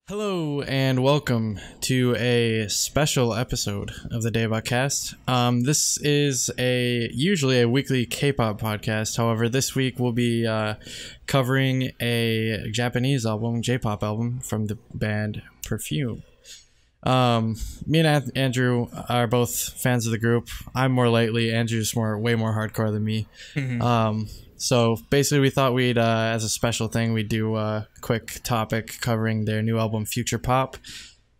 Hello and welcome to a special episode of the Daebak cast. This is usually a weekly K-pop podcast. However, this week we'll be covering a Japanese album, J-pop album from the band Perfume. Me and Andrew are both fans of the group. I'm more lately. Andrew's way more hardcore than me. So basically we thought we'd, as a special thing, we'd do a quick topic covering their new album, Future Pop.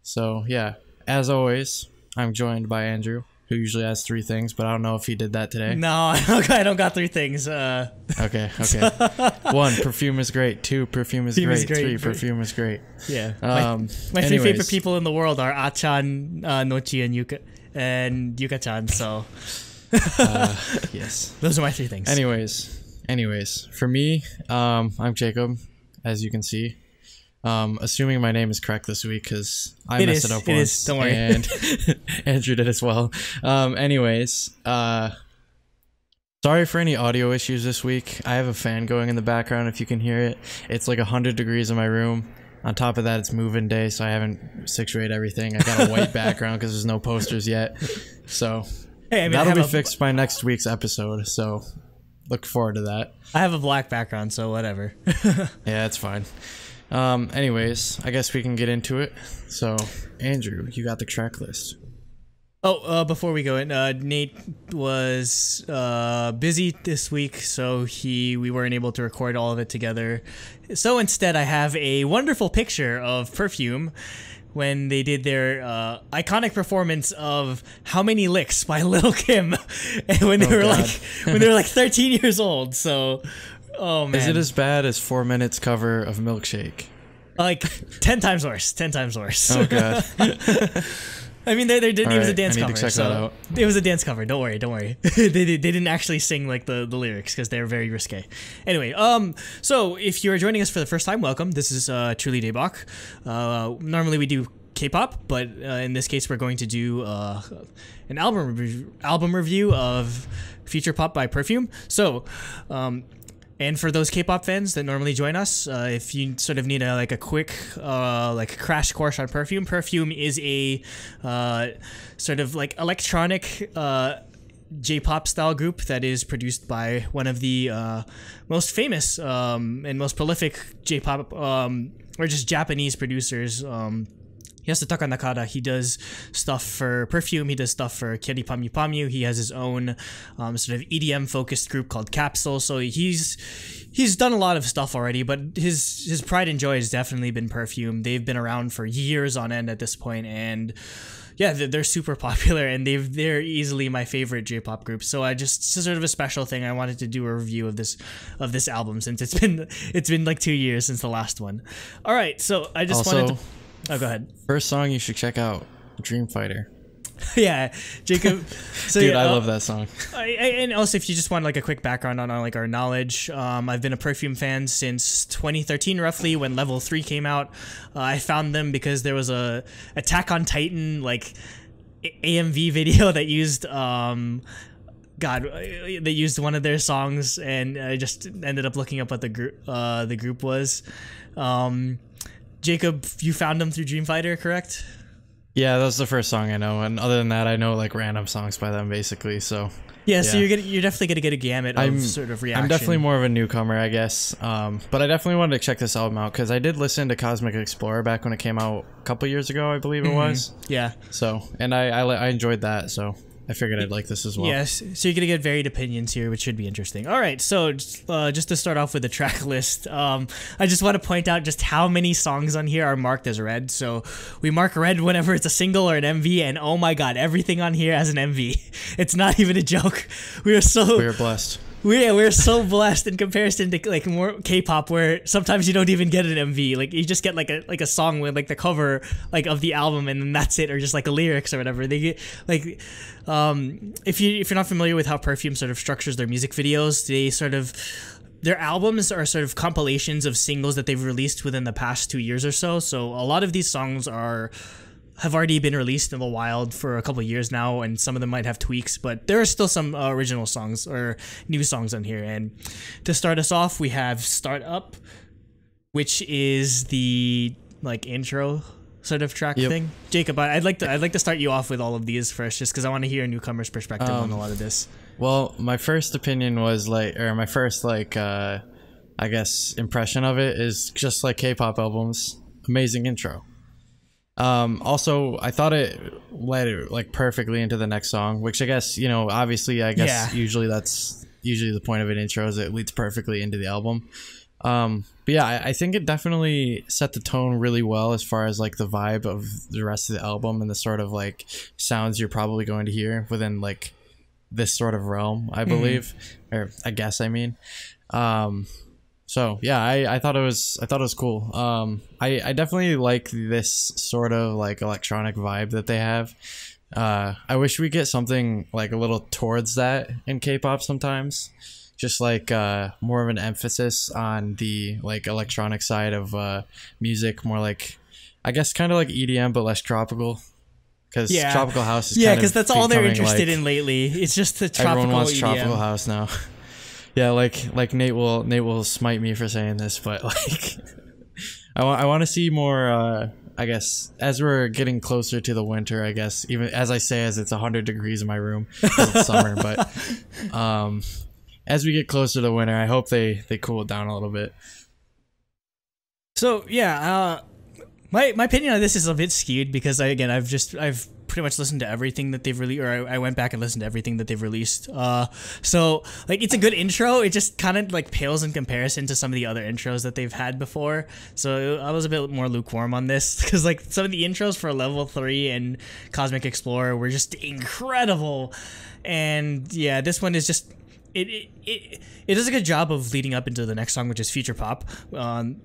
So yeah, as always, I'm joined by Andrew, who usually has 3 things, but I don't know if he did that today. No, I don't got 3 things. Okay. 1, Perfume is great. 2, Perfume is great. 3, Perfume is great. Yeah. My 3 favorite people in the world are Ah-chan, Nochi, and Yuka-chan, so... yes. Those are my 3 things. Anyways, for me, I'm Jacob, as you can see. Assuming my name is correct this week, because I messed it up once. Don't worry. And Andrew did as well. Sorry for any audio issues this week. I have a fan going in the background, if you can hear it. It's like 100 degrees in my room. On top of that, it's move-in day, so I haven't situated everything. I got a white background because there's no posters yet. So hey, that'll be fixed by next week's episode, so... look forward to that. I have a black background, so whatever. Yeah, it's fine. Anyways, I guess we can get into it. So, Andrew, you got the track list. Oh, before we go in, Nate was busy this week, so we weren't able to record all of it together. So instead, I have a wonderful picture of Perfume when they did their iconic performance of How Many Licks by Lil' Kim, and when they were like 13 years old. So, oh man, is it as bad as 4 Minutes cover of Milkshake? Like 10 times worse. 10 times worse. Oh god. I mean, it was a dance cover. Check that out. It was a dance cover. Don't worry. they didn't actually sing like the lyrics because they're very risque. Anyway, so if you're joining us for the first time, welcome. This is truly Daebak. Normally we do K-pop, but in this case we're going to do an album review of Future Pop by Perfume. So, and for those K-pop fans that normally join us, if you sort of need a quick crash course on Perfume, Perfume is a sort of like electronic J-pop style group that is produced by one of the most famous and most prolific J-pop or just Japanese producers. Yasutaka Nakada. He does stuff for Perfume. He does stuff for Kyary Pamyu Pamyu. He has his own sort of EDM focused group called Capsule. So he's done a lot of stuff already, but his pride and joy has definitely been Perfume. They've been around for years on end at this point, and yeah, they're super popular, and they're easily my favorite J-pop group. So it's sort of a special thing. I wanted to do a review of this album since it's been like 2 years since the last one. All right, so I just wanted to. Oh, go ahead. First song you should check out, Dream Fighter. Yeah, Jacob. So dude, yeah, I love that song. And also, if you just want like a quick background on like our knowledge, I've been a Perfume fan since 2013, roughly, when Level 3 came out. I found them because there was a Attack on Titan like AMV video that used they used one of their songs, and I just ended up looking up what the group was. Jacob, you found them through Dream Fighter, correct? Yeah, that was the first song I know, and other than that, I know like random songs by them, basically. So yeah, so you're definitely gonna get a gamut of sort of reaction. I'm definitely more of a newcomer, I guess. But I definitely wanted to check this album out because I did listen to Cosmic Explorer back when it came out a couple years ago, I believe it was. Yeah. So, and I enjoyed that, so I figured I'd like this as well. Yes, so you're gonna get varied opinions here, which should be interesting. All right, so just to start off with the track list, I just want to point out just how many songs on here are marked as red. So we mark red whenever it's a single or an MV, and oh my god, everything on here has an MV. It's not even a joke. We are blessed. We're so blessed in comparison to like more K-pop, where sometimes you don't even get an MV. Like you just get like a song with like the cover like of the album, and then that's it, or just like the lyrics or whatever. They get like if you're not familiar with how Perfume sort of structures their music videos, their albums are sort of compilations of singles that they've released within the past 2 years or so. So a lot of these songs have already been released in the wild for a couple of years now, and some of them might have tweaks, but there are still some original songs or new songs on here. And to start us off, we have Start Up, which is the like intro sort of track Yep. thing. Jacob, I'd like to start you off with all of these first, just because I want to hear a newcomer's perspective on a lot of this. Well, my first opinion was like, or my first like, I guess impression of it is just like K-pop albums. Amazing intro. Also, I thought it led it like perfectly into the next song, which I guess, you know, obviously, I guess usually that's the point of an intro, is it leads perfectly into the album. But yeah, I think it definitely set the tone really well as far as like the vibe of the rest of the album and the sort of like sounds you're probably going to hear within like this sort of realm, I believe, or I guess I mean. So yeah, I thought it was cool. I definitely like this sort of like electronic vibe that they have. I wish we get something like a little towards that in K-pop sometimes. Just like more of an emphasis on the like electronic side of music, more like, I guess, kind of like EDM but less tropical. Because tropical house is because that's all they're interested in lately. It's just the tropical. Everyone wants EDM. tropical house now. Yeah, like Nate will smite me for saying this, but like I want to see more. I guess as we're getting closer to the winter, I guess, even as I say, as it's 100 degrees in my room, 'cause it's summer, but as we get closer to winter, I hope they cool it down a little bit. So yeah, my opinion on this is a bit skewed because I've pretty much listened to everything that they've released, or I went back and listened to everything that they've released. So like it's a good intro. It just kind of like pales in comparison to some of the other intros that they've had before. So I was a bit more lukewarm on this because like some of the intros for Level 3 and Cosmic Explorer were just incredible, and yeah, this one is just. It does a good job of leading up into the next song, which is Future Pop,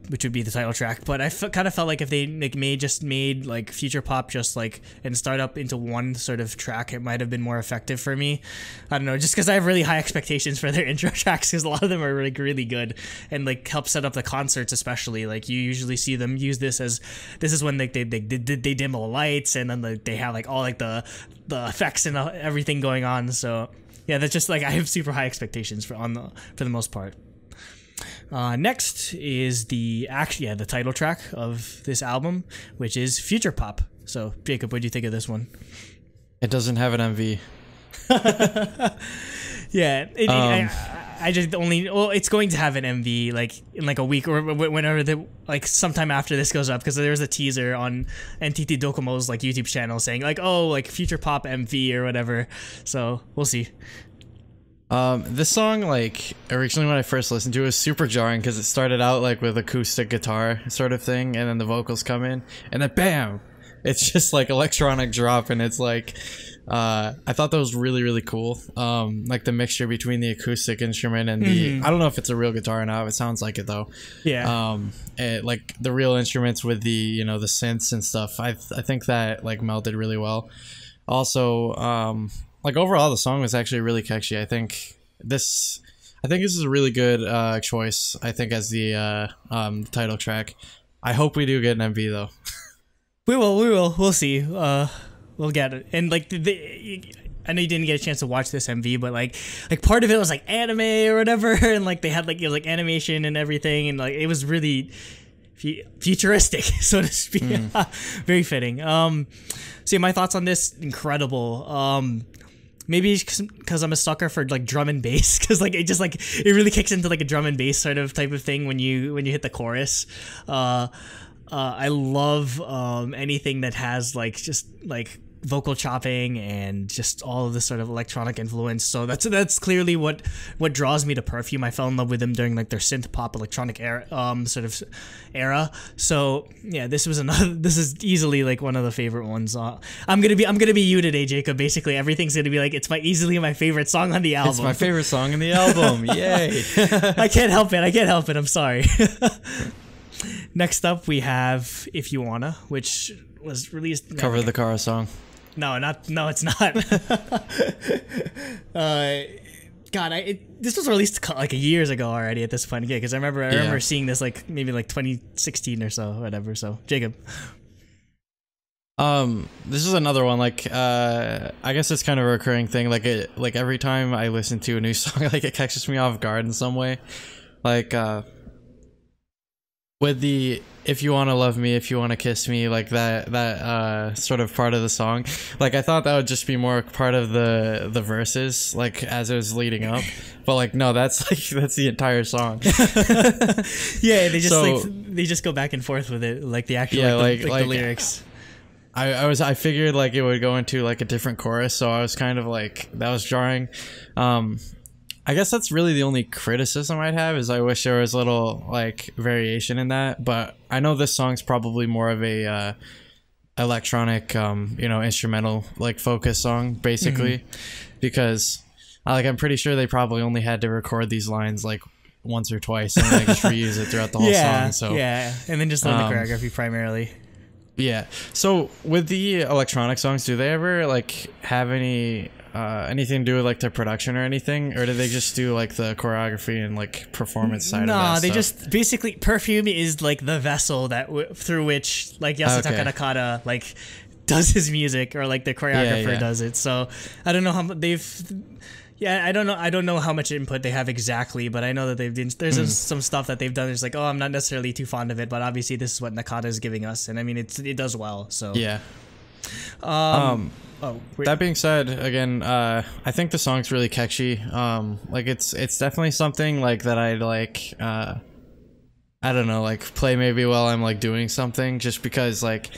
which would be the title track. But I kind of felt like if they like made like Future Pop just like and start up into one sort of track, it might have been more effective for me. I don't know, just because I have really high expectations for their intro tracks, because a lot of them are like really good and like help set up the concerts, especially. Like you usually see them use this is when like they dim the lights and then like they have like all like the effects and everything going on. So. Yeah, that's just like I have super high expectations for the most part. Next is the title track of this album, which is Future Pop. So Jacob, what do you think of this one? It doesn't have an MV. Yeah, it's going to have an MV like in like a week or whenever like sometime after this goes up, because there was a teaser on NTT Docomo's like YouTube channel saying like, oh, like Future Pop MV or whatever. So we'll see. This song, like originally when I first listened to it, was super jarring because it started out like with acoustic guitar sort of thing, and then the vocals come in, and then bam, it's just like electronic drop, and it's like. I thought that was really, really cool. Like the mixture between the acoustic instrument and the I don't know if it's a real guitar or not. It sounds like it though. Yeah. Like the real instruments with the, you know, the synths and stuff. I think that like melded really well. Also, like overall the song was actually really catchy. I think this is a really good choice. I think as the title track. I hope we do get an MV though. We will. We'll see. We'll get it. And like I know you didn't get a chance to watch this MV, but like part of it was like anime or whatever, and like they had like, you know, like animation and everything, and like it was really futuristic, so to speak. Very fitting. So yeah, my thoughts on this, incredible. Maybe because I'm a sucker for like drum and bass, because like it just like it really kicks into like a drum and bass sort of type of thing when you hit the chorus. I love anything that has like just like vocal chopping and just all of this sort of electronic influence. So that's clearly what draws me to Perfume. I fell in love with them during like their synth pop electronic era, sort of era. So yeah, this is easily like one of the favorite ones. I'm gonna be you today, Jacob. Basically, everything's gonna be like it's easily my favorite song on the album. It's my favorite song on the album. Yay! I can't help it. I'm sorry. Next up, we have If You Wanna, which was released. Cover the Kara song. No, it's not. This was released like years ago already at this point. Yeah, because I remember seeing this like maybe like 2016 or so, whatever. So Jacob. This is another one. Like, I guess it's kind of a recurring thing. Like every time I listen to a new song, like it catches me off guard in some way. Like, with the if you want to love me, if you want to kiss me, like that sort of part of the song. Like I thought that would just be more part of the verses, like as it was leading up. But like no, that's the entire song. Yeah, they just go back and forth with it, like the actual the lyrics. I figured like it would go into like a different chorus, so I was kind of like that was jarring. I guess that's really the only criticism I'd have is I wish there was a little like variation in that, but I know this song's probably more of a electronic instrumental like focus song basically, because like I'm pretty sure they probably only had to record these lines like once or twice and like just reuse it throughout the whole song. So yeah, and then just learn the choreography primarily. Yeah. So with the electronic songs, do they ever like have anything to do with like the production or anything, or do they just do like the choreography and like performance side of that? No, they just basically Perfume is like the vessel that through which like Yasutaka Nakata like does his music, or like the choreographer does it. So I don't know how I don't know how much input they have exactly, but I know that there's some stuff that they've done. It's like, oh, I'm not necessarily too fond of it, but obviously this is what Nakata is giving us, and I mean it does well. So yeah. That being said, again, I think the song's really catchy. Like it's definitely something like that I'd like. I don't know, like play maybe while I'm like doing something, just because like.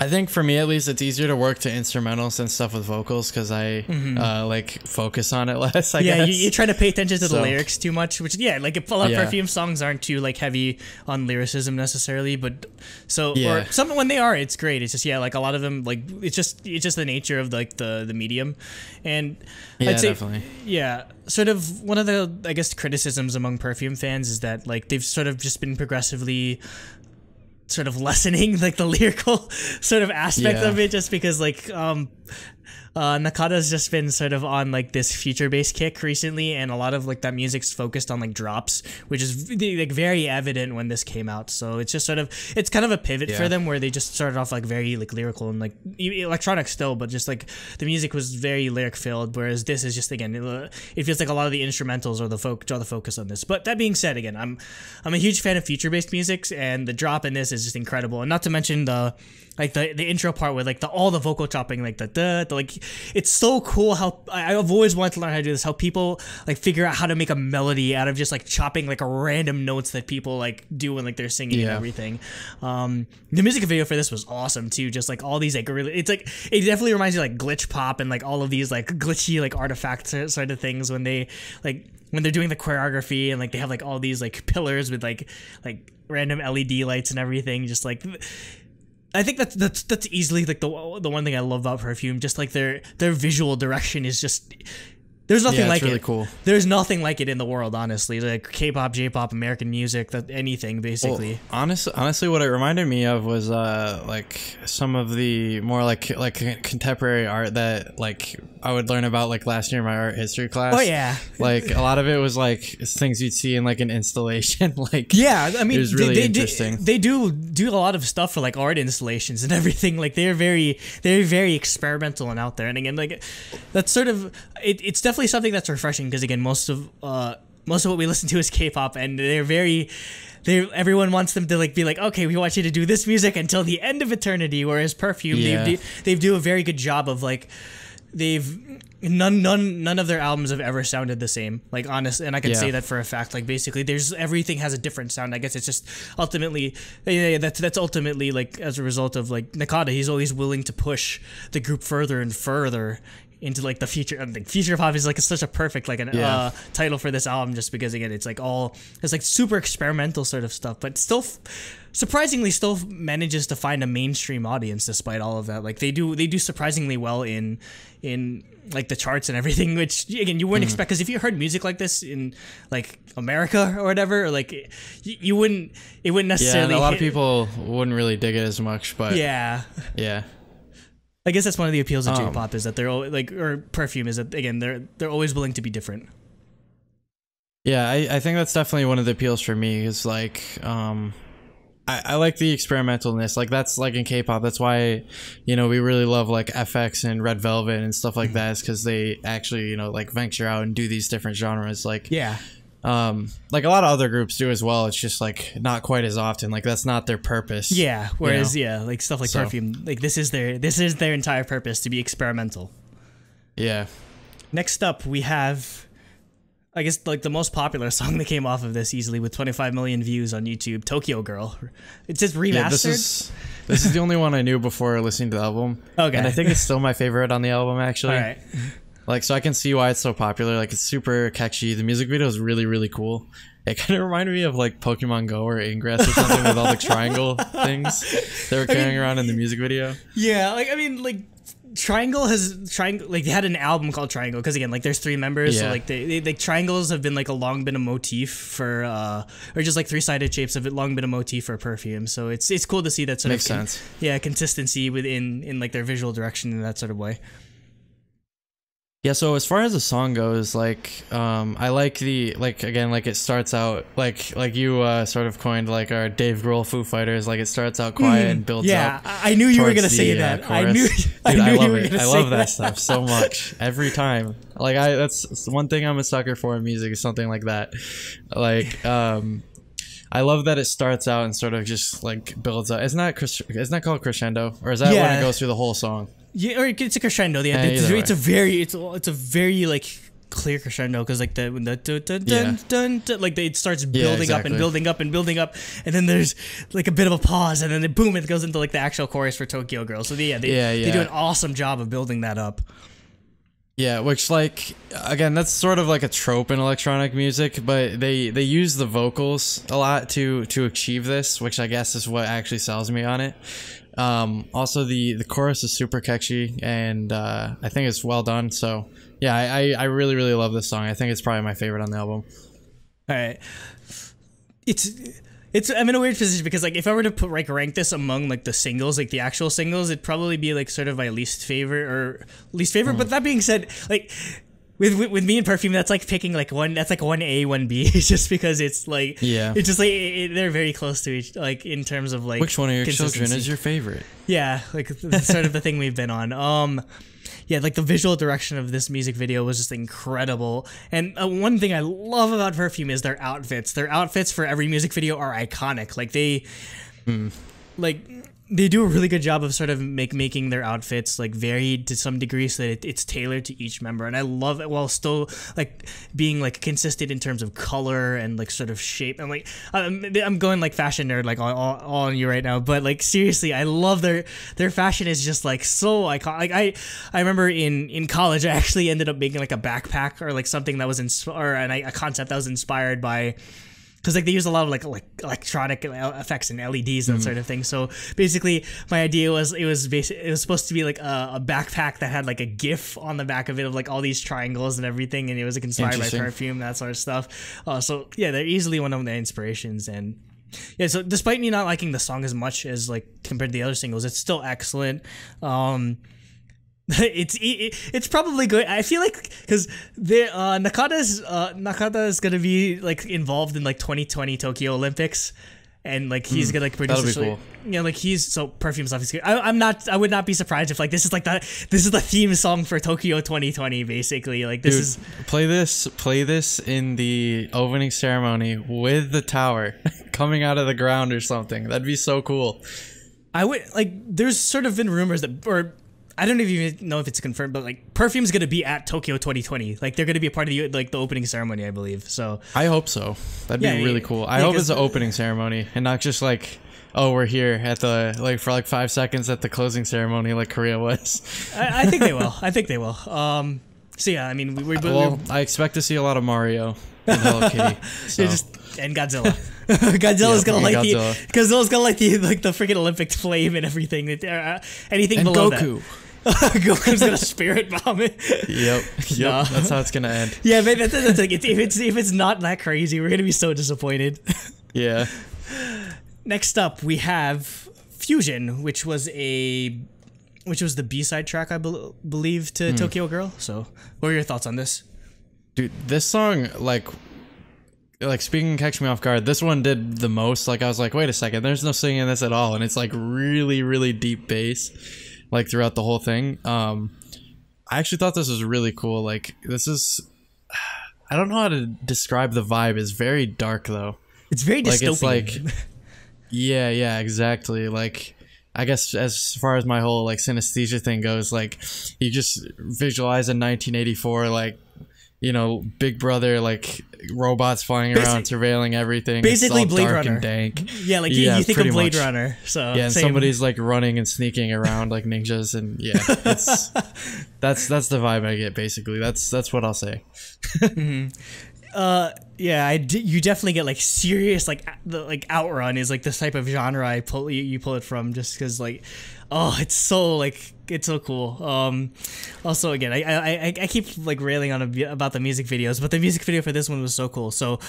I think for me at least, it's easier to work to instrumentals than stuff with vocals because I like focus on it less. I guess. You try to pay attention to the lyrics too much, which like a lot of Perfume songs aren't too like heavy on lyricism necessarily, but or some when they are, it's great. It's just like a lot of them like it's just the nature of like the medium, and I'd say definitely sort of one of the I guess criticisms among Perfume fans is that like they've sort of just been progressively sort of lessening like the lyrical sort of aspect of it, just because like Nakata's just been sort of on like this future-based kick recently, and a lot of like that music's focused on like drops, which is like very evident when this came out. So it's just sort of it's kind of a pivot for them where they just started off like very like lyrical and like electronic still, but just like the music was very lyric filled, whereas this is just again it feels like a lot of the instrumentals or draw the focus on this. But that being said, again, I'm a huge fan of future-based music, and the drop in this is just incredible, and not to mention the intro part with like all the vocal chopping, like the like it's so cool how I've always wanted to learn how to do this, how people like figure out how to make a melody out of just like chopping like random notes that people like do when like they're singing and everything. The music video for this was awesome too, just like all these like really it definitely reminds you like glitch pop and like all of these like glitchy like artifacts sort of things when they like when they're doing the choreography, and like they have like all these like pillars with like random LED lights and everything, just like I think that's easily like the one thing I love about Perfume. Just like their visual direction is just there's nothing like really it. Cool. There's nothing like it in the world, honestly. Like K-pop, J-pop, American music, anything basically. Well, honestly, what it reminded me of was like some of the more like contemporary art that like I would learn about like last year in my art history class. Oh yeah, like a lot of it was like things you'd see in like an installation. Like I mean, it was really interesting. They do a lot of stuff for like art installations and everything. Like they're very experimental and out there. And again, like that's sort of it's definitely something that's refreshing because again, most of what we listen to is K-pop, and everyone wants them to like be like, okay, we want you to do this music until the end of eternity. Whereas Perfume, they do a very good job of like none of their albums have ever sounded the same, like honestly, and I can say that for a fact. Like basically everything has a different sound. I guess it's just ultimately that's ultimately like as a result of like Nakata, he's always willing to push the group further and further into like the future. I think future pop is like such a perfect like title for this album, just because again it's like super experimental sort of stuff, but still surprisingly still manages to find a mainstream audience despite all of that. Like they do surprisingly well in like the charts and everything, which again you wouldn't expect, because if you heard music like this in like America or whatever, or like it wouldn't necessarily a lot of people wouldn't really dig it as much, but yeah I guess that's one of the appeals of J-pop, is that they're like, or Perfume, is that again they're always willing to be different. Yeah, I think that's definitely one of the appeals for me, is like I like the experimentalness. Like that's like in K-pop, that's why we really love like FX and Red Velvet and stuff like that, is because they actually like venture out and do these different genres. Like Like a lot of other groups do as well. It's just like not quite as often. Like that's not their purpose. Yeah. Whereas like stuff like Perfume, like this is their entire purpose, to be experimental. Yeah. Next up, we have, I guess, like the most popular song that came off of this easily with 25 million views on YouTube, Tokyo Girl. It says remastered. Yeah, this is the only one I knew before listening to the album. Okay. And I think it's still my favorite on the album, actually. All right. Like, so I can see why it's so popular. Like, it's super catchy. The music video is really, really cool. It kind of reminded me of like Pokemon Go or Ingress or something with all the triangle things they were carrying around in the music video. Yeah, like I mean, like Triangle like they had an album called Triangle because again, like there's 3 members, so like they triangles have been like long been a motif for or just like 3-sided shapes have long been a motif for Perfume. So it's cool to see that sort Makes sense. Yeah, consistency within like their visual direction in that sort of way. Yeah, so as far as the song goes, like, I like the, like, again, like, it starts out, like you, sort of coined, like, our Dave Grohl Foo Fighters, like, it starts out quiet and builds up. Yeah, I knew you were gonna say that. Chorus. I knew you were gonna say that. I love that stuff so much. Every time. Like, that's one thing I'm a sucker for in music is something like that. Like, I love that it starts out and sort of just, like, builds up. Isn't that called crescendo? Or is that when it goes through the whole song? Yeah, or it's a crescendo. Yeah, it's a very like clear crescendo because like when the dun, like it starts building up and building up and building up, and then there's like a bit of a pause, and then boom, it goes into like the actual chorus for Tokyo Girl. So they do an awesome job of building that up. Yeah, which like again, that's sort of like a trope in electronic music, but they use the vocals a lot to achieve this, which I guess is what actually sells me on it. Also the chorus is super catchy and I think it's well done. So yeah, I really, really love this song. I think it's probably my favorite on the album. All right. I'm in a weird position because like if I were to put like rank this among like the singles, like the actual singles, it'd probably be like sort of my least favorite. But that being said, like with me and Perfume, that's like picking like one. That's like 1A, 1B. It's just because it's like it's just like they're very close to each. Like in terms of like which one of your children is your favorite? Yeah, like that's sort of the thing we've been on. Yeah, like the visual direction of this music video was just incredible. And one thing I love about Perfume is their outfits. Their outfits for every music video are iconic. Like they do a really good job of sort of making their outfits like varied to some degree so that it's tailored to each member, and I love it while still like being like consistent in terms of color and like sort of shape. And like I'm going like fashion nerd like all on you right now, but like seriously, I love their fashion is just like so iconic. Like I remember in college I actually ended up making like a backpack or like something that was a concept that was inspired by. Because like they use a lot of like electronic effects and LEDs and that sort of thing. So basically, my idea was it was supposed to be like a backpack that had like a GIF on the back of it of like all these triangles and everything, and it was like inspired by Perfume, that sort of stuff. So yeah, they're easily one of the inspirations. And yeah, so despite me not liking the song as much as like compared to the other singles, it's still excellent. It's probably good. I feel like because Nakata is gonna be like involved in like 2020 Tokyo Olympics, and like he's gonna like produce. That'll be cool. Yeah, like so Perfume's obviously good. I would not be surprised if like this is the theme song for Tokyo 2020 basically. Like this play this in the opening ceremony with the tower coming out of the ground or something. That'd be so cool. I would like. There's sort of been rumors that I don't even know if it's confirmed, but like Perfume's gonna be at Tokyo 2020. Like they're gonna be a part of the opening ceremony, I believe. So I hope so. That'd be really cool. I hope it's an opening ceremony and not just like, oh, we're here at the for 5 seconds at the closing ceremony like Korea was. I think they will. I think they will. So yeah, I mean, I expect to see a lot of Mario and Hello Kitty. So. And Godzilla. Godzilla's gonna like the freaking Olympic flame and everything. Anything and below Goku. That. Goku's gonna spirit bomb it. Yep. No. That's how it's gonna end. Yeah, but that's like if it's not that crazy, we're gonna be so disappointed. Yeah. Next up, we have Fusion, which was the B-side track, I believe, to Tokyo Girl. So, what are your thoughts on this? Dude, this song, like speaking Catch Me Off Guard, this one did the most. Like I was like, wait a second, there's no singing in this at all, and it's like really, really deep bass, like throughout the whole thing. I actually thought this was really cool. Like this is, I don't know how to describe the vibe. It's very dark though. It's very dystopian. It's like yeah, exactly. Like I guess as far as my whole like synesthesia thing goes, like you just visualize a 1984 like, you know, Big Brother, like robots flying around surveilling everything. Basically, it's all Blade dark Runner. And dank. Yeah, like you think of Blade Runner. So yeah, and somebody's like running and sneaking around like ninjas, and yeah, it's that's the vibe I get. Basically, that's what I'll say. Yeah, you definitely get like serious like the Outrun is like this type of genre you pull it from, just because like, oh, it's so cool. Also again, I keep like railing on about the music videos, but the music video for this one was so cool. So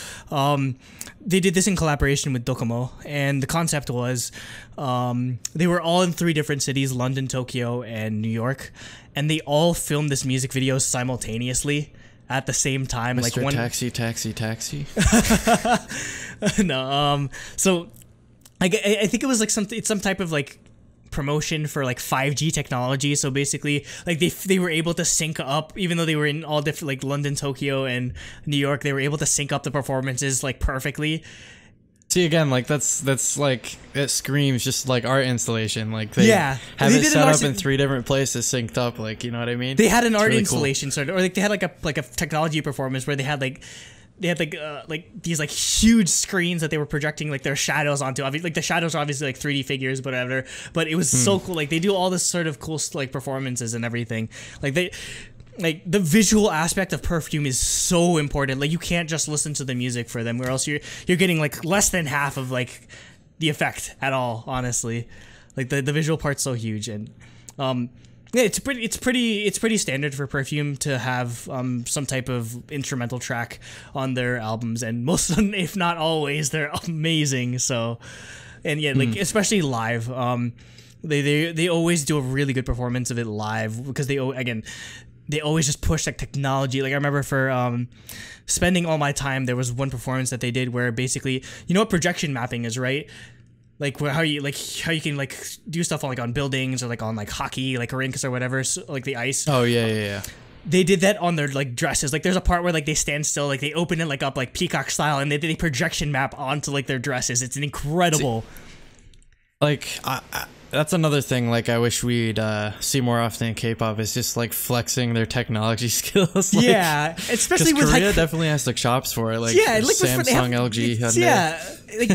they did this in collaboration with Docomo, and the concept was they were all in 3 different cities: London, Tokyo, and New York, and they all filmed this music video simultaneously at the same time. Mr. Like one taxi. No, so like I think it was like some type of like promotion for like 5G technology. So basically, like they were able to sync up, even though they were in all different like London, Tokyo, and New York. They were able to sync up the performances like perfectly. See, again, like that's like it screams just like art installation. Like they have they it set up in 3 different places, synced up. Like, you know what I mean? They had an art really installation sort of, or like they had like a technology performance where they had like these like huge screens that they were projecting like their shadows onto. Obviously, like the shadows are obviously like 3D figures, whatever. But it was so cool. Like they do all this sort of cool like performances and everything. Like the visual aspect of Perfume is so important. Like you can't just listen to the music for them, or else you're getting like less than half of like the effect at all. Honestly, like the visual part's so huge, and yeah, it's pretty standard for Perfume to have some type of instrumental track on their albums, and most of them, if not always, they're amazing. So, and yeah, like especially live, they always do a really good performance of it live, because they always just push like technology. Like I remember for Spending All My Time, there was one performance that they did where basically, you know what projection mapping is, right? Like how you can like do stuff on like on buildings, or like on like hockey like rinks or whatever, so, like the ice. Oh yeah. They did that on their like dresses. Like there's a part where like they stand still, like they open it like up like peacock style, and they did a projection map onto like their dresses. It's an incredible. Like that's another thing like I wish we'd see more often in K-pop, is just like flexing their technology skills. Like, yeah, especially with Korea like, definitely has the chops for it. Like yeah, like Samsung, LG, Hyundai. Yeah, like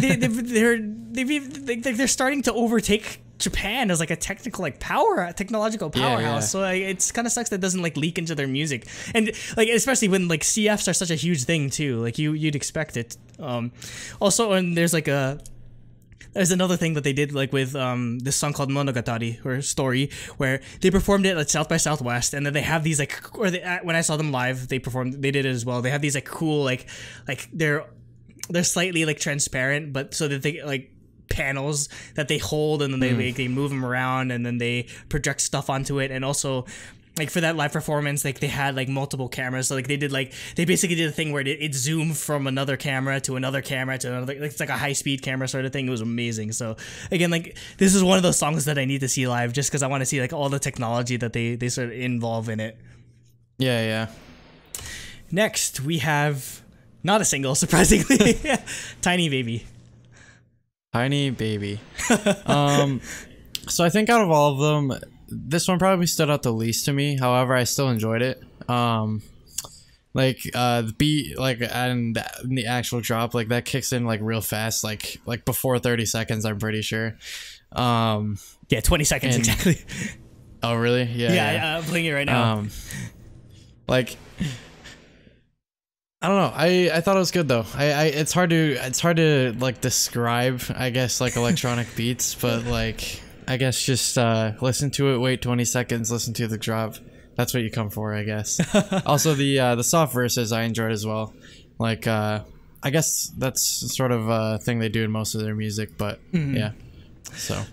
they're starting to overtake Japan as like a technological powerhouse. Yeah. So like, it's kind of sucks that doesn't like leak into their music, and like especially when like CFs are such a huge thing too. Like you'd expect it. Also, and there's another thing that they did like with this song called Monogatari, or Story, where they performed it at South by Southwest, and then they have these like, when I saw them live, they did it as well. They have these like cool like they're slightly like transparent, but so that they like panels that they hold, and then they move them around, and then they project stuff onto it. And also, like for that live performance, like they had like multiple cameras. So like they basically did a thing where it zoomed from another camera to another camera to another. Like, it's like a high speed camera sort of thing. It was amazing. So again, like this is one of those songs that I need to see live, just because I want to see like all the technology that they sort of involve in it. Yeah. Next, we have not a single, surprisingly, Tiny Baby. Tiny Baby. So I think out of all of them, this one probably stood out the least to me. However, I still enjoyed it. Like the beat, like, and the actual drop, like that kicks in like real fast, like before 30 seconds, I'm pretty sure. Yeah, 20 seconds exactly. Oh really? Yeah. I'm playing it right now. Like, I don't know. I thought it was good though. It's hard to like describe, I guess, like electronic beats, but like I guess just listen to it, wait 20 seconds, listen to the drop. That's what you come for, I guess. Also the soft verses I enjoyed as well. Like I guess that's sort of a thing they do in most of their music, but yeah. So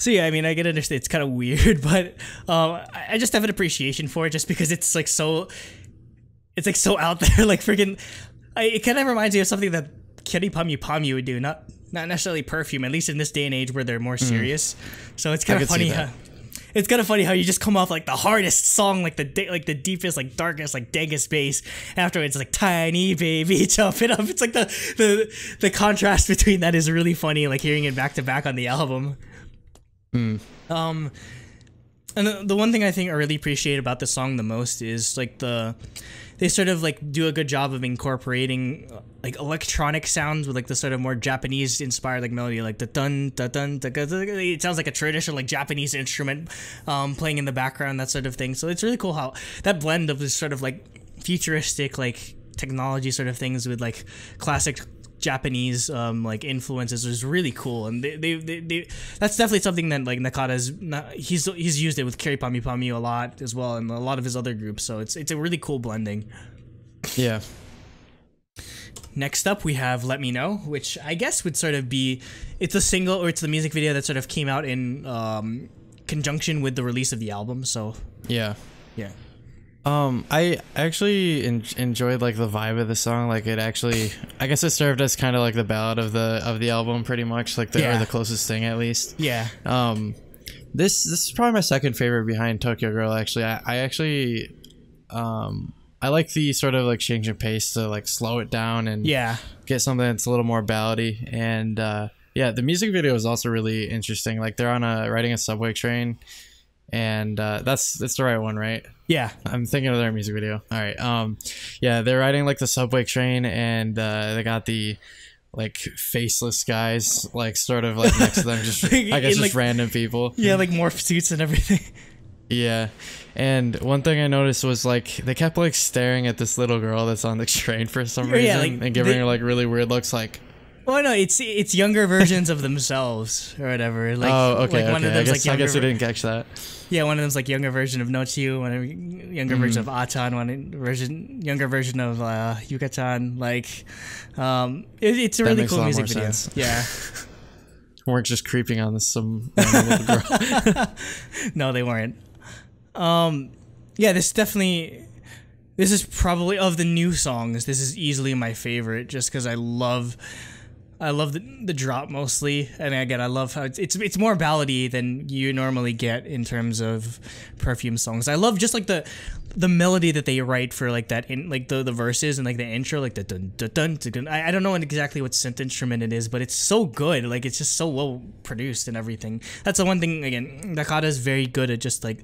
yeah, I mean, I can understand it's kind of weird, but I just have an appreciation for it, just because it's like so. It's like so out there, like freaking. It kind of reminds me of something that Kyary Pamyu would do, not necessarily Perfume, at least in this day and age where they're more serious. So it's kind of funny. It's kind of funny how you just come off like the hardest song, like the deepest, like darkest, like dankest bass. Afterwards, like tiny baby jump it up. It's like the contrast between that is really funny. Like hearing it back to back on the album. And the one thing I think I really appreciate about the song the most is like they sort of like do a good job of incorporating like electronic sounds with like the sort of more Japanese inspired like melody, like the dun dun dun dun dun. It sounds like a traditional like Japanese instrument playing in the background, that sort of thing. So it's really cool how that blend of this sort of like futuristic like technology sort of things with like classic Japanese like influences is really cool, and they that's definitely something that like Nakata's he's used it with Kerry Pami Pami a lot as well, and a lot of his other groups. So it's a really cool blending. Yeah. Next up, we have "Let Me Know," which I guess would sort of be it's a single or it's the music video that sort of came out in conjunction with the release of the album. So yeah. I actually enjoyed like the vibe of the song. Like it actually, I guess it served as kind of like the ballad of the album, pretty much, like or the closest thing at least. Yeah. This is probably my second favorite behind Tokyo Girl. Actually, I actually, I like the sort of like change of pace to like slow it down and get something that's a little more ballady. And yeah, the music video is also really interesting. Like they're on riding a subway train. And that's the right one, right? Yeah, I'm thinking of their music video. All right. Yeah, they're riding like the subway train, and they got the like faceless guys like sort of like next to them, just I guess just like, random people. Yeah, like morph suits and everything. Yeah, and one thing I noticed was like they kept like staring at this little girl that's on the train for some reason, like, and giving her like really weird looks, like. Well, no, it's younger versions of themselves or whatever. Like, oh, okay. Like one of them's I guess I didn't catch that. Yeah, one of them's like younger version of Nochiyu, one younger version of A-chan, younger version of Yuka-chan. Like, it's a really cool music video. Sense. Yeah. Weren't just creeping on some little girl. No, they weren't. Yeah, this is probably of the new songs. This is easily my favorite, just because I love the drop mostly, and again I love how it's more ballady than you normally get in terms of Perfume songs. I love just like the melody that they write for like that in like the verses and like the intro, like the dun dun dun dun, dun. I don't know exactly what synth instrument it is, but it's so good. Like it's just so well produced and everything. That's the one thing. Again, Nakata is very good at just like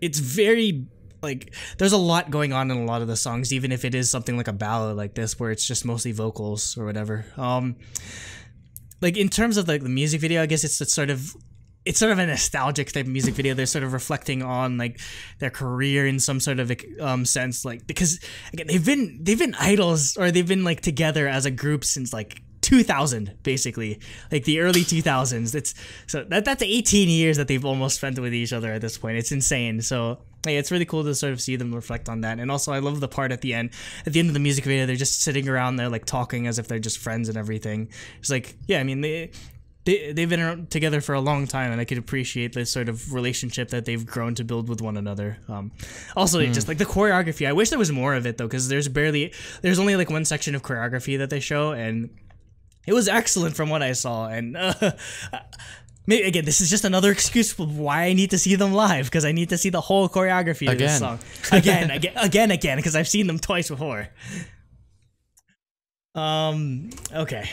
it's very. Like, there's a lot going on in a lot of the songs, even if it is something like a ballad like this, where it's just mostly vocals or whatever. Like in terms of like the music video, I guess it's sort of a nostalgic type of music video. They're sort of reflecting on like their career in some sort of sense, like because again they've been idols or they've been like together as a group since like 2000, basically, like the early 2000s. That's 18 years that they've almost spent with each other at this point. It's insane. So yeah, it's really cool to sort of see them reflect on that. And also I love the part at the end of the music video, they're just sitting around there like talking as if they're just friends and everything. It's like, yeah, I mean they've been together for a long time, and I could appreciate this sort of relationship that they've grown to build with one another. Also, just like the choreography, I wish there was more of it though, because there's only like one section of choreography that they show, and it was excellent from what I saw. And maybe, again, this is just another excuse for why I need to see them live, because I need to see the whole choreography of this song again, because I've seen them twice before. Okay.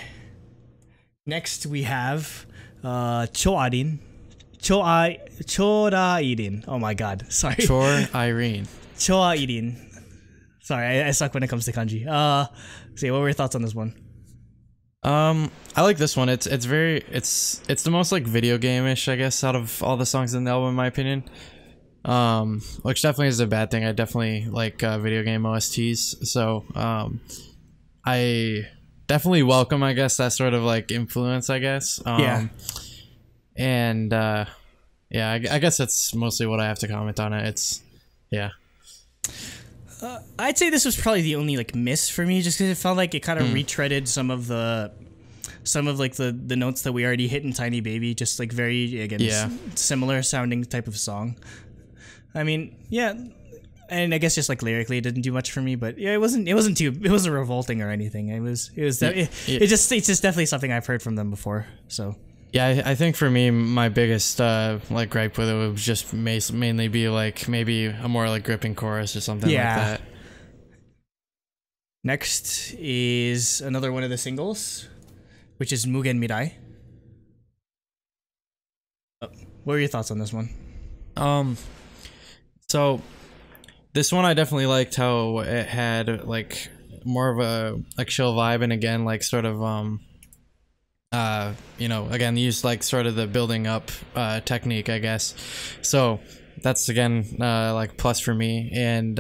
Next we have Choirin. Oh my god, sorry. Choirin. Sorry, I suck when it comes to kanji. So what were your thoughts on this one? I like this one. It's the most like video game-ish, I guess, out of all the songs in the album, in my opinion. Which definitely is a bad thing. I definitely like video game OSTs, so I definitely welcome, I guess, that sort of like influence, I guess. And yeah, I guess that's mostly what I have to comment on it. I'd say this was probably the only like miss for me, just because it felt like it kind of retreaded some of like the notes that we already hit in Tiny Baby, just like very similar sounding type of song. I mean, yeah, and I guess just like lyrically it didn't do much for me, but yeah, it wasn't revolting or anything. It's just definitely something I've heard from them before. So Yeah, I think for me, my biggest like gripe with it would just mainly be like maybe a more like gripping chorus or something like that. Next is another one of the singles, which is Mugenmirai. What are your thoughts on this one? So this one I definitely liked how it had like more of a like chill vibe, and again like sort of you know, again used like sort of the building up technique, I guess. So that's again like plus for me. And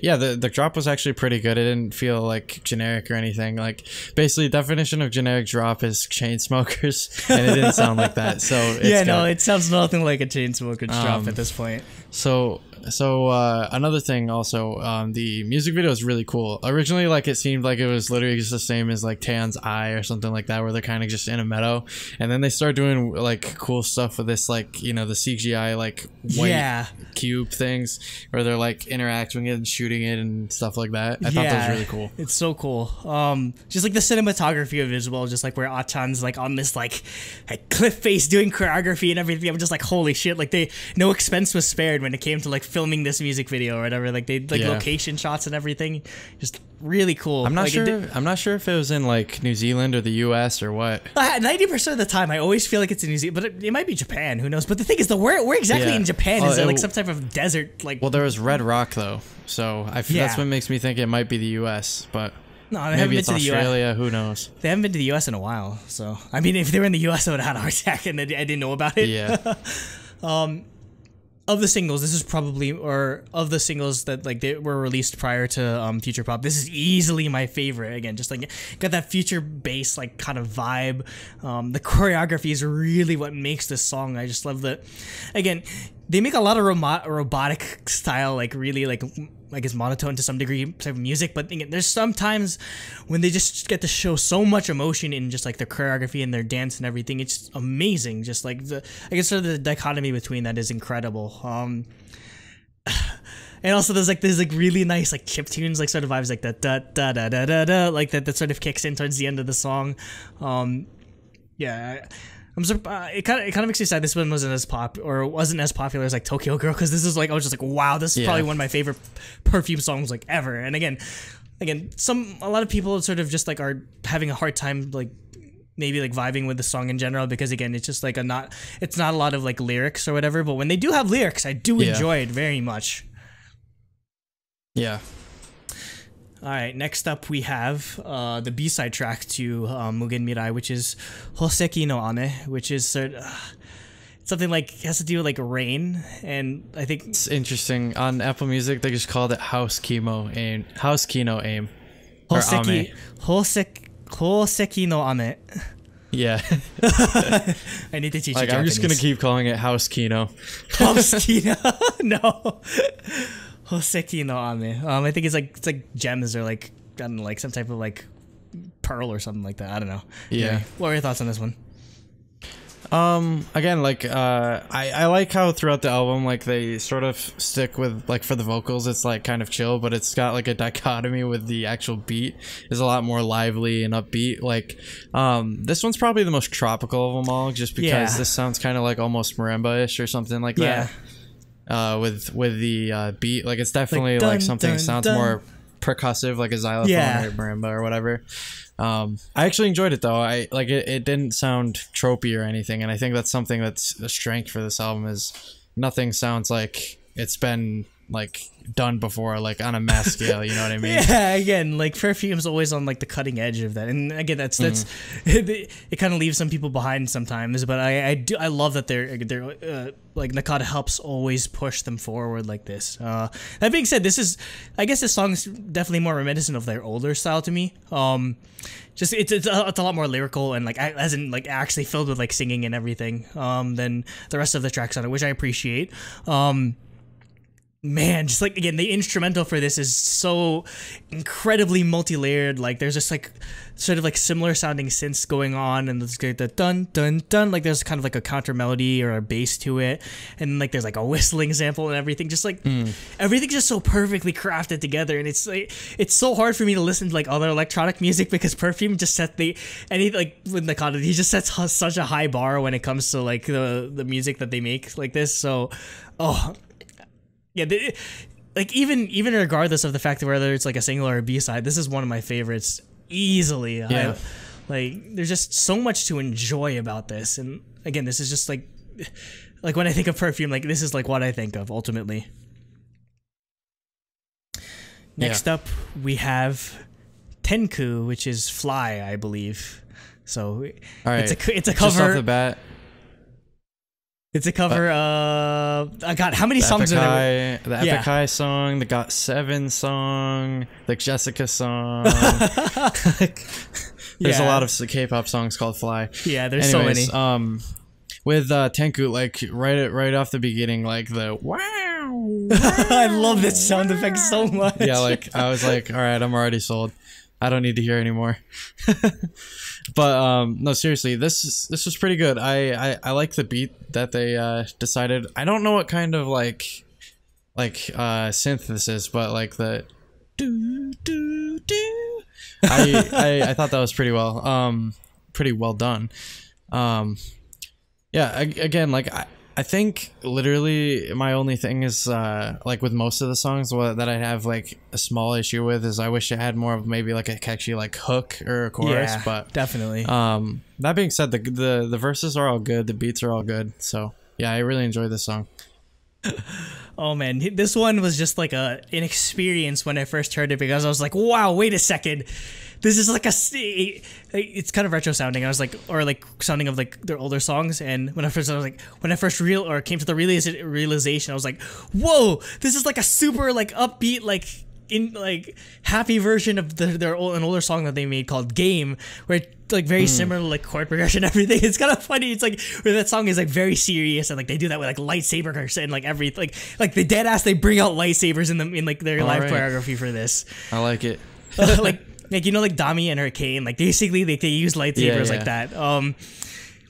yeah, the drop was actually pretty good. It didn't feel like generic or anything. Like basically definition of generic drop is chain smokers, and it didn't sound like that. So it's yeah, good. no, it sounds nothing like a chain smoker's drop at this point. So another thing also, the music video is really cool. Originally, like it seemed like it was literally just the same as like Taeyeon's Eye or something like that, where they're kind of just in a meadow, and then they start doing like cool stuff with this, like, you know, the CGI like white cube things where they're like interacting it and shooting it and stuff like that. I thought that was really cool. It's so cool. Just like the cinematography of it as well, just like where Ah-chan's like on this like cliff face doing choreography and everything. I'm just like, holy shit, like no expense was spared when it came to like filming this music video or whatever. Like they like location shots and everything, just really cool. I'm not like, sure. I'm not sure if it was in like New Zealand or the U.S. or what. 90% of the time, I always feel like it's in New Zealand, but it might be Japan. Who knows? But the thing is, where exactly in Japan is there like some type of desert? Like, well, there was Red Rock though, so that's what makes me think it might be the U.S. But no, they maybe haven't it's been to the Australia. US. Who knows? They haven't been to the U.S. in a while. So I mean, if they were in the U.S., I would have had a heart attack, and I didn't know about it. Yeah. Of the singles, this is probably, or of the singles that like they were released prior to Future Pop, this is easily my favorite. Again, just like got that future bass like kind of vibe. The choreography is really what makes this song. I just love that. Again, they make a lot of robotic style, like really like I guess monotone to some degree type of music, but again, there's sometimes when they just get to show so much emotion in just like their choreography and their dance and everything. It's amazing. Just like I guess sort of the dichotomy between that is incredible. And also there's like really nice like chip tunes, like sort of vibes like that da da da da da da, like that sort of kicks in towards the end of the song. Yeah. I'm surprised. It kind of makes me sad this one wasn't as popular as like Tokyo Girl, because this is like I was just like, wow, this is probably one of my favorite Perfume songs like ever. And again, a lot of people sort of just like are having a hard time like maybe like vibing with the song in general, because again, it's just like it's not a lot of like lyrics or whatever. But when they do have lyrics, I do enjoy it very much. Yeah. All right, next up we have the B-side track to Mugenmirai, which is Hoseki no Ame, which is something like has to do with like rain, and I think it's interesting. On Apple Music, they just called it House Kino Aim. Hoseki no Ame. Yeah. I need to teach you like, Japanese. I'm just gonna keep calling it House Kino. House Kino. No. Hoseki no Ame. I think it's like gems or like I don't know, like some type of like pearl or something like that. I don't know. Yeah. Anyway, what are your thoughts on this one? Again, like I like how throughout the album like they sort of stick with like for the vocals it's like kind of chill, but it's got like a dichotomy with the actual beat is a lot more lively and upbeat. Like this one's probably the most tropical of them all, just because this sounds kind of like almost marimba-ish or something like that. With the beat, like it's definitely like, dun, something that sounds more percussive, like a xylophone or marimba or whatever. I actually enjoyed it though. I like it. It didn't sound tropey or anything, and I think that's something that's a strength for this album. Is nothing sounds like it's been like done before, like on a mass scale. You know what I mean? Yeah. Again, like Perfume's always on like the cutting edge of that, and again, that's it kind of leaves some people behind sometimes. But I love that they're like Nakata helps always push them forward like this. That being said, I guess this song is definitely more reminiscent of their older style to me. Just it's a lot more lyrical and like as in like actually filled with like singing and everything than the rest of the tracks on it, which I appreciate. Man, just like again, the instrumental for this is so incredibly multi-layered. Like there's just like sort of like similar sounding synths going on, and there's like the dun dun dun. Like there's kind of like a counter melody or a bass to it, and like there's like a whistling sample and everything. Just like everything's just so perfectly crafted together, and it's so hard for me to listen to like other electronic music because Perfume just set with the content, he just sets such a high bar when it comes to like the music that they make like this. So, yeah, like even regardless of the fact that whether it's like a single or a B-side, this is one of my favorites easily. Yeah. Like there's just so much to enjoy about this, and again, this is just like when I think of Perfume, like this is like what I think of ultimately. Next up, we have Tenku, which is Fly, I believe. So all right, it's a cover. Just off the bat. It's a cover of God, how many songs are there? The Epic High song, the Got 7 song, the Jessica song. There's a lot of K-pop songs called Fly. Yeah, there's Anyways, so many. With Tenku, like right off the beginning, like the wow. I love this sound effect so much. Yeah, like I was like, all right, I'm already sold. I don't need to hear anymore. But no, seriously, this was pretty good. I like the beat that they decided. I don't know what kind of like synth this is, but like the do do do. I thought that was pretty well done. Yeah, again, like I think literally my only thing is like with most of the songs that I have like a small issue with is I wish it had more of maybe like a catchy like hook or a chorus. Yeah, but definitely. That being said, the verses are all good, the beats are all good, so yeah, I really enjoyed this song. Oh man, this one was just like an experience when I first heard it, because I was like, wow, wait a second. This is like it's kind of retro sounding. I was like, or like sounding of like their older songs. And when I first came to the realization, I was like, whoa, this is like a super like upbeat, like in like happy version of an older song that they made called Game, where like very similar like chord progression and everything. It's kind of funny. It's like where that song is like very serious, and like they do that with like lightsabers and like everything. Like the dead ass, they bring out lightsabers in like their live choreography for this. I like it. Like you know, like Dami and her Kane, like basically they use lightsabers like that.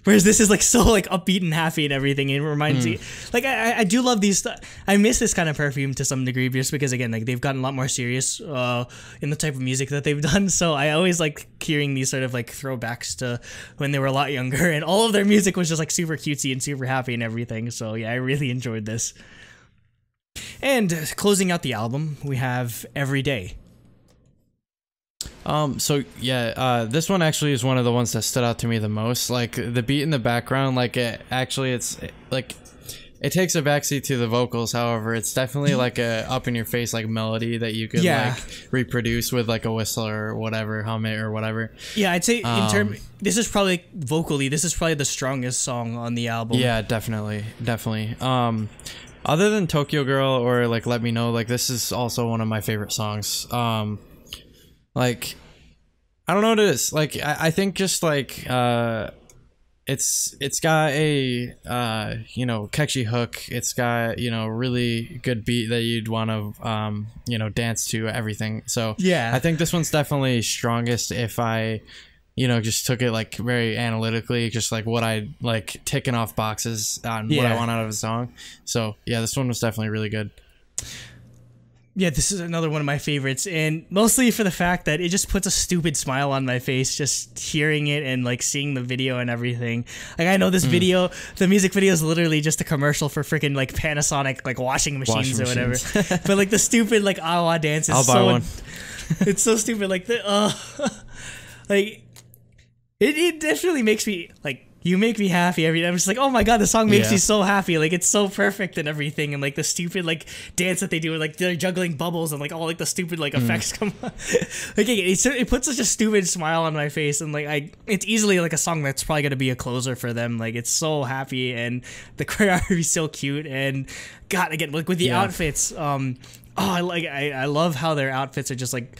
Whereas this is like so like upbeat and happy and everything. And it reminds me, like I do love these. I miss this kind of Perfume to some degree, just because again, like they've gotten a lot more serious in the type of music that they've done. So I always like hearing these sort of like throwbacks to when they were a lot younger, and all of their music was just like super cutesy and super happy and everything. So yeah, I really enjoyed this. And closing out the album, we have Every Day. So yeah, this one actually is one of the ones that stood out to me the most. Like the beat in the background, like it takes a backseat to the vocals. However, it's definitely like a up in your face like melody that you could like reproduce with like a whistle or whatever, hummet or whatever. Yeah, I'd say this is probably vocally, this is probably the strongest song on the album. Yeah, definitely. Other than Tokyo Girl or like Let Me Know, like this is also one of my favorite songs. Like I don't know what it is. Like I think just like it's got a you know, catchy hook. It's got, you know, really good beat that you'd want to you know, dance to, everything. So yeah, I think this one's definitely strongest if I, you know, just took it like very analytically, just like what I like ticking off boxes on what I want out of a song. So yeah, this one was definitely really good. Yeah, this is another one of my favorites, and mostly for the fact that it just puts a stupid smile on my face just hearing it and like seeing the video and everything. Like I know this video, the music video is literally just a commercial for freaking like Panasonic like washing machines or whatever. But like the stupid like awa dance is I'll buy one. It's so stupid. Like the like it definitely makes me like. You make me happy every day. I'm just like, oh my god, the song makes me so happy. Like it's so perfect and everything, and like the stupid like dance that they do, like they're juggling bubbles and like all like the stupid like effects come on. Like it puts such a stupid smile on my face, and like it's easily like a song that's probably gonna be a closer for them. Like it's so happy, and the choreography is so cute, and God, again like with the outfits, I love how their outfits are just like.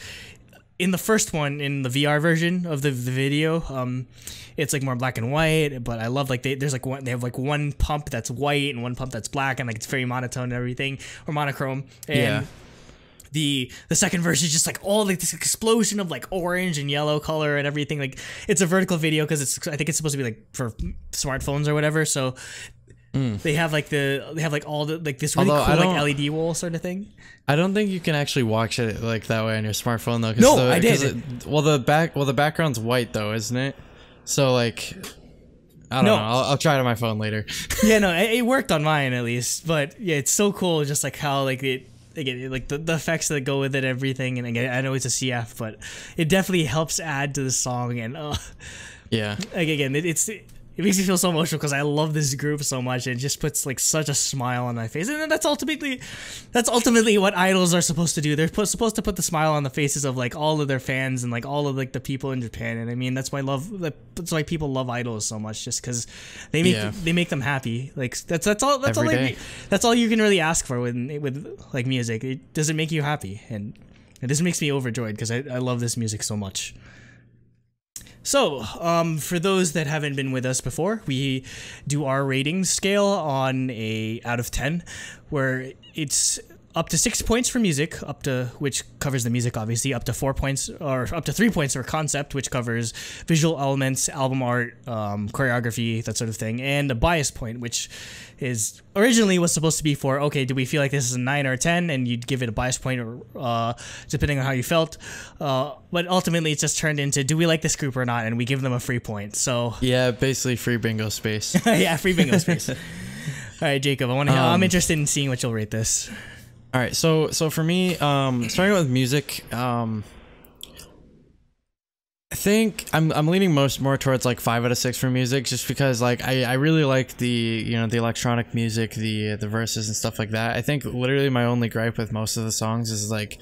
in the first one, in the VR version of the video, it's like more black and white. But I love like they have like one pump that's white and one pump that's black, and like it's very monotone and everything, or monochrome. And the second verse is just like all like this explosion of like orange and yellow color and everything. Like it's a vertical video because I think it's supposed to be like for smartphones or whatever. So they have like all the like this really cool like LED wall sort of thing. I don't think you can actually watch it like that way on your smartphone though. No, I did. The background's white though, isn't it? So like, I don't know. I'll try it on my phone later. Yeah, no, it worked on mine at least. But yeah, it's so cool, just like how like like the effects that go with it, everything. And again, I know it's a CF, but it definitely helps add to the song. And yeah, like again, it makes me feel so emotional because I love this group so much. It just puts like such a smile on my face, and that's ultimately what idols are supposed to do. They're supposed to put the smile on the faces of like all of their fans and like all of like the people in Japan. And I mean that's why people love idols so much, just because they make them happy. Like that's all you can really ask for with like music. It doesn't make you happy, and this makes me overjoyed because I love this music so much. So, for those that haven't been with us before, we do our rating scale on a out of 10, where it's up to 6 points for music, which covers the music obviously, up to 4 points, or up to 3 points for concept, which covers visual elements, album art, choreography, that sort of thing, and a bias point, which is originally was supposed to be for, okay, do we feel like this is a 9 or a 10, and you'd give it a bias point, or depending on how you felt, but ultimately it's just turned into, do we like this group or not, and we give them a free point. So yeah, basically free bingo space. Yeah, free bingo space. All right, Jacob, I'm interested in seeing what you'll rate this. All right, so for me, starting with music, I think I'm leaning more towards like 5 out of 6 for music, just because like I really like the the electronic music, the verses and stuff like that. I think literally my only gripe with most of the songs is like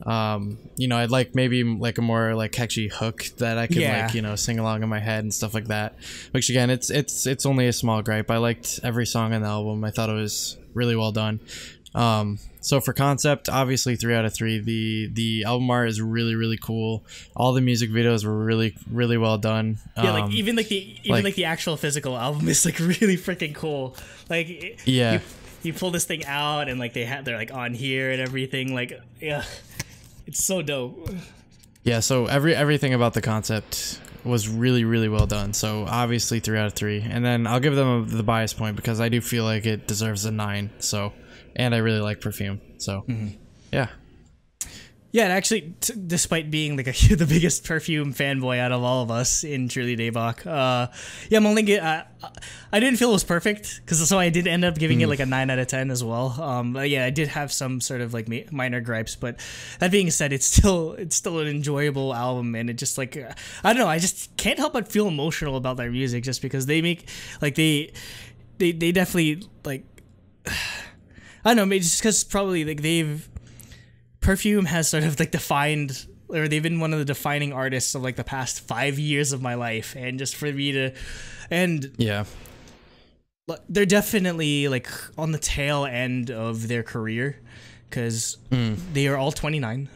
I'd like maybe like a more like catchy hook that I could like sing along in my head and stuff like that. Which again, it's only a small gripe. I liked every song on the album. I thought it was really well done. So for concept, obviously 3 out of 3. The album art is really cool. All the music videos were really well done. Yeah, like even the actual physical album is like really freaking cool. Like you pull this thing out and like they're like on here and everything. Like it's so dope. Yeah, so everything about the concept was really well done. So obviously 3 out of 3, and then I'll give them the bias point because I do feel like it deserves a 9. So. And I really like Perfume, so yeah. Yeah, and actually, despite being like the biggest Perfume fanboy out of all of us in Truly Daebak, I'm only I didn't feel it was perfect, so I did end up giving it like a 9 out of 10 as well. But yeah, I did have some sort of like minor gripes, but that being said, it's still an enjoyable album, and it just like I don't know, I just can't help but feel emotional about their music, just because they make like they definitely like. I don't know, maybe just because probably like Perfume has sort of like defined, or they've been one of the defining artists of like the past 5 years of my life, and just for me to, and yeah, they're definitely like on the tail end of their career, because they are all 29.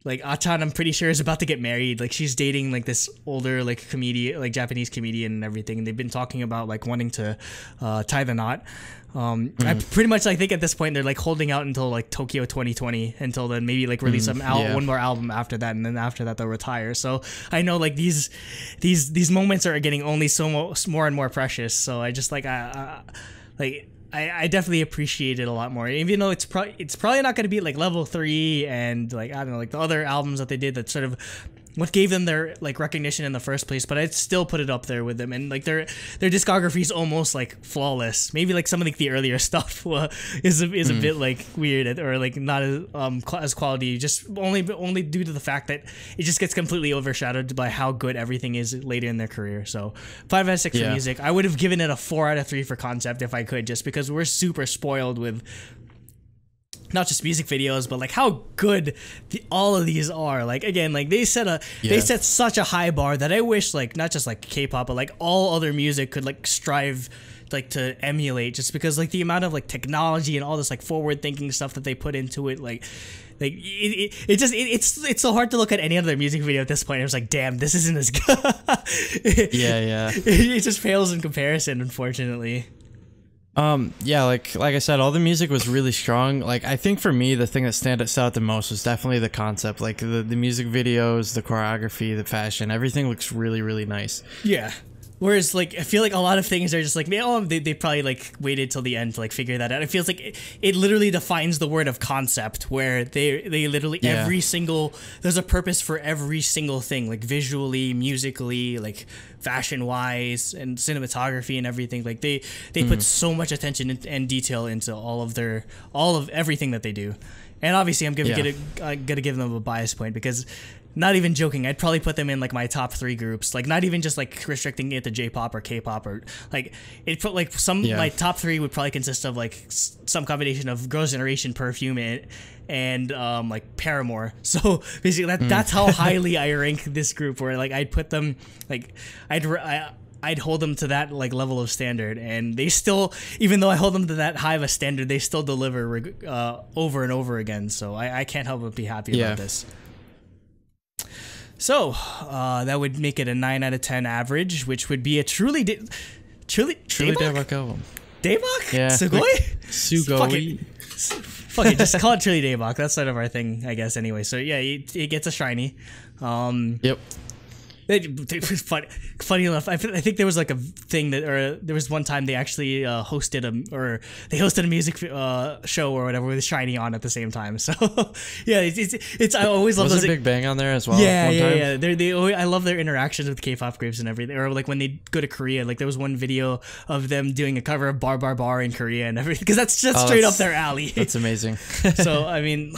Like Achan, I'm pretty sure, is about to get married. Like she's dating like this older like comedian, like Japanese comedian and everything. And they've been talking about like wanting to tie the knot. I pretty much like think at this point they're like holding out until like Tokyo 2020, until then maybe like release one more album after that, and then after that they'll retire. So I know like these moments are getting only so more and more precious. So I just like I definitely appreciate it a lot more, even though it's probably not going to be like level 3 and like I don't know, like the other albums that they did that sort of what gave them their like recognition in the first place. But I'd still put it up there with them, and like their discography is almost like flawless. Maybe like some of like the earlier stuff is a bit like weird, or like not as quality, just only due to the fact that it just gets completely overshadowed by how good everything is later in their career. So 5 out of 6 for music. I would have given it a 4 out of 3 for concept if I could, just because we're super spoiled with not just music videos, but like how good all of these are. Like again, like they set such a high bar that I wish like not just like K-pop, but like all other music could like strive like to emulate, just because like the amount of like technology and all this like forward thinking stuff that they put into it, it's so hard to look at any other music video at this point. I was like, damn, this isn't as good. Yeah. It just fails in comparison, unfortunately. Yeah, like I said, all the music was really strong. Like, I think for me, the thing that stood out the most was definitely the concept. Like, the music videos, the choreography, the fashion, everything looks really, really nice. Yeah. Whereas, like, I feel like a lot of things are just like, they probably, like, waited till the end to, like, figure that out. It feels like it literally defines the word of concept, where they literally, there's a purpose for every single thing, like, visually, musically, like, fashion-wise, and cinematography and everything. Like, they put so much attention and detail into all of everything that they do. And obviously, I'm gonna give them a bias point, because not even joking, I'd probably put them in like my top 3 groups. Like, not even just like restricting it to J-pop or K-pop, or like my top 3 would probably consist of like some combination of Girls' Generation, Perfume, and like Paramore. So basically that's how highly I rank this group, where like I'd put them like I'd hold them to that like level of standard, and they still, even though I hold them to that high of a standard, they still deliver over and over again. So I can't help but be happy about this. So that would make it a 9 out of 10 average, which would be a truly Daebak album. Daebak? Yeah. Sugoi? Fuck it, just call it truly Daebak. That's sort of our thing, I guess, anyway. So yeah, it gets a shiny. Yep. Funny enough, I think there was like a thing there was one time they actually hosted a music show or whatever with Shiny on at the same time. So yeah, it's I always love those. Was Big Bang on there as well? Yeah. I love their interactions with K-pop groups and everything. Or like when they go to Korea, like there was one video of them doing a cover of Bar Bar Bar in Korea and everything, because that's just straight up their alley. That's amazing. So I mean,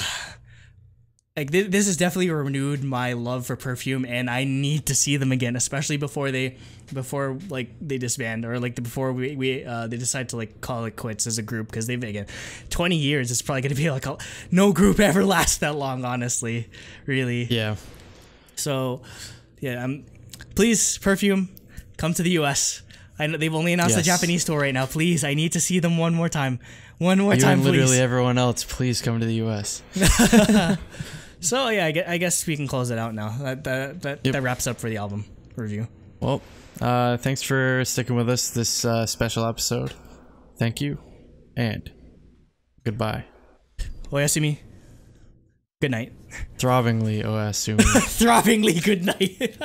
like this has definitely renewed my love for Perfume, and I need to see them again, especially before they disband, or like before they decide to like call it quits as a group, because they've, again, 20 years. It's probably gonna be like no group ever lasts that long, honestly, really. Yeah. So, yeah, please, Perfume, come to the U.S. I know they've only announced the Japanese tour right now. Please, I need to see them one more time. One more time, please. Literally everyone else, please come to the U.S. So yeah, I guess we can close it out now. That wraps up for the album review. Well, thanks for sticking with us this special episode. Thank you, and goodbye. Oyasumi. Good night. Throbbingly oyasumi. Throbbingly good night.